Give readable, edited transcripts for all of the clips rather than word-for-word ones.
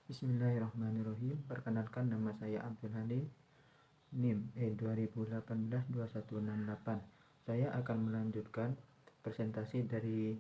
Bismillahirrahmanirrahim. Perkenalkan, nama saya Abdul Halim, NIM 2018-2168. Saya akan melanjutkan presentasi dari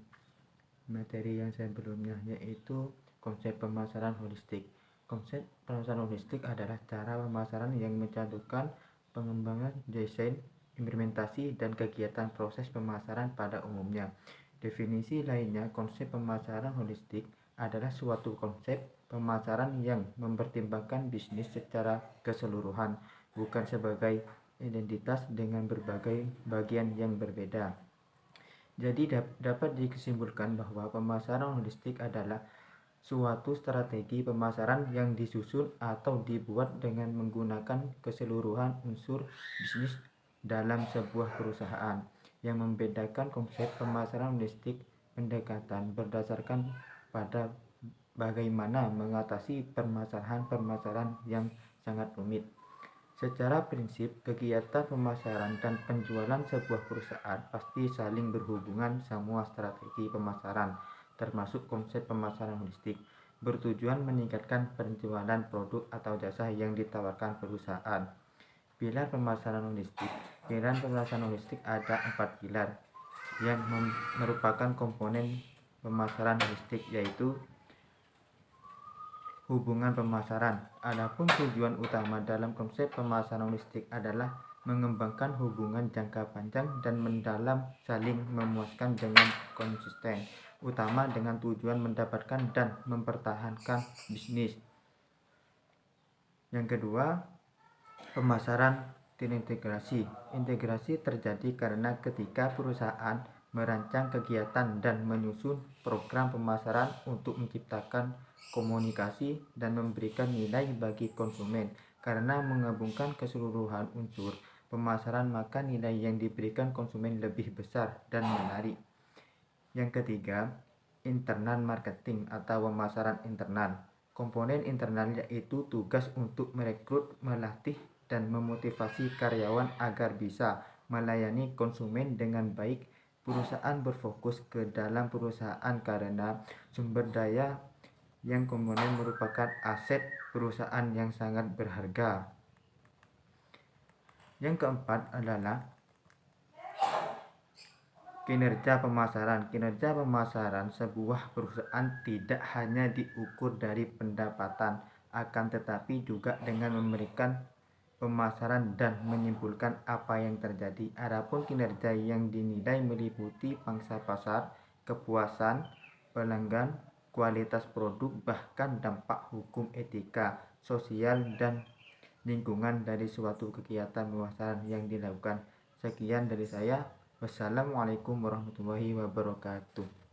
materi yang sebelumnya, yaitu konsep pemasaran holistik. Konsep pemasaran holistik adalah cara pemasaran yang mencantumkan pengembangan, desain, implementasi, dan kegiatan proses pemasaran pada umumnya. Definisi lainnya, konsep pemasaran holistik adalah suatu konsep pemasaran yang mempertimbangkan bisnis secara keseluruhan, bukan sebagai identitas dengan berbagai bagian yang berbeda. Jadi dapat disimpulkan bahwa pemasaran holistik adalah suatu strategi pemasaran yang disusun atau dibuat dengan menggunakan keseluruhan unsur bisnis dalam sebuah perusahaan. Yang membedakan konsep pemasaran holistik, pendekatan berdasarkan pada bagaimana mengatasi permasalahan-permasalahan yang sangat rumit. Secara prinsip, kegiatan pemasaran dan penjualan sebuah perusahaan pasti saling berhubungan. Semua strategi pemasaran, termasuk konsep pemasaran holistik, bertujuan meningkatkan penjualan produk atau jasa yang ditawarkan perusahaan. Pilar pemasaran holistik. Pilar pemasaran holistik ada 4 pilar yang merupakan komponen pemasaran holistik, yaitu hubungan pemasaran. Adapun tujuan utama dalam konsep pemasaran holistik adalah mengembangkan hubungan jangka panjang dan mendalam, saling memuaskan dengan konsisten, utama dengan tujuan mendapatkan dan mempertahankan bisnis. Yang kedua, pemasaran terintegrasi. Integrasi terjadi karena ketika perusahaan merancang kegiatan dan menyusun program pemasaran untuk menciptakan komunikasi dan memberikan nilai bagi konsumen. Karena menggabungkan keseluruhan unsur pemasaran, maka nilai yang diberikan konsumen lebih besar dan menarik. Yang ketiga, internal marketing atau pemasaran internal. Komponen internal yaitu tugas untuk merekrut, melatih, dan memotivasi karyawan agar bisa melayani konsumen dengan baik. Perusahaan berfokus ke dalam perusahaan karena sumber daya yang komponen merupakan aset perusahaan yang sangat berharga. Yang keempat adalah kinerja pemasaran. Kinerja pemasaran sebuah perusahaan tidak hanya diukur dari pendapatan, akan tetapi juga dengan memberikan pemasaran dan menyimpulkan apa yang terjadi. Adapun kinerja yang dinilai meliputi pangsa pasar, kepuasan pelanggan, kualitas produk, bahkan dampak hukum, etika, sosial, dan lingkungan dari suatu kegiatan pemasaran yang dilakukan. Sekian dari saya. Wassalamualaikum warahmatullahi wabarakatuh.